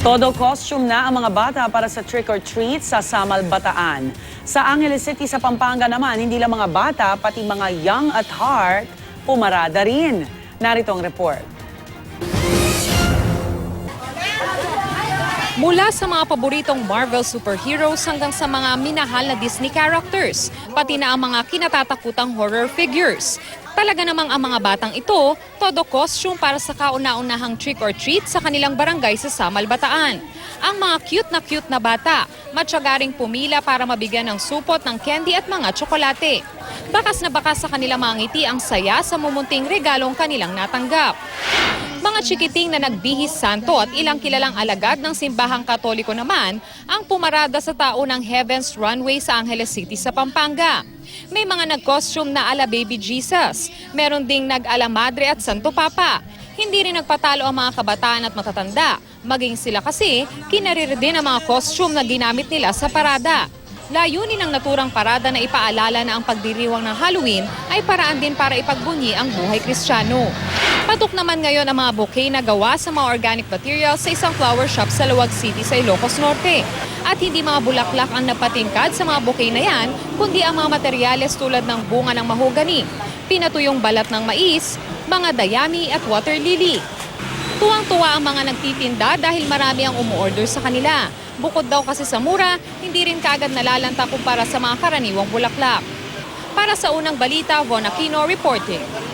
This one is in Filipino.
Todo costume na ang mga bata para sa trick or treat sa Samal, Bataan. Sa Angeles City sa Pampanga naman, hindi lang mga bata, pati mga young at heart, pumarada rin. Narito ang report. Mula sa mga paboritong Marvel superheroes hanggang sa mga minahal na Disney characters, pati na ang mga kinatatakutang horror figures. Talaga namang ang mga batang ito, todo costume para sa kauna-unahang trick or treat sa kanilang barangay sa Samal, Bataan. Ang mga cute na bata, matsyagaring pumila para mabigyan ng supot ng candy at mga tsokolate. Bakas na bakas sa kanilang mga ngiti ang saya sa mumunting regalong kanilang natanggap. Mga chikiting na nagbihis santo at ilang kilalang alagad ng simbahang Katoliko naman ang pumarada sa tao ng Heaven's Runway sa Angeles City sa Pampanga. May mga nag-costume na ala Baby Jesus, meron ding nag-ala Madre at Santo Papa. Hindi rin nagpatalo ang mga kabataan at matatanda, maging sila kasi kinarir din ang mga costume na ginamit nila sa parada. Layunin ng naturang parada na ipaalala na ang pagdiriwang ng Halloween ay paraan din para ipagbunyi ang buhay Kristiyano. Patok naman ngayon ang mga bouquet na gawa sa mga organic materials sa isang flower shop sa Luwag City sa Ilocos Norte. At hindi mga bulaklak ang napatingkad sa mga bouquet na yan, kundi ang mga materyales tulad ng bunga ng mahogani, pinatuyong balat ng mais, mga dayami at water lily. Tuwang-tuwa ang mga nagtitinda dahil marami ang umuorder sa kanila. Bukod daw kasi sa mura, hindi rin kaagad nalalanta kumpara sa mga karaniwang bulaklak. Para sa unang balita, Von Aquino reporting.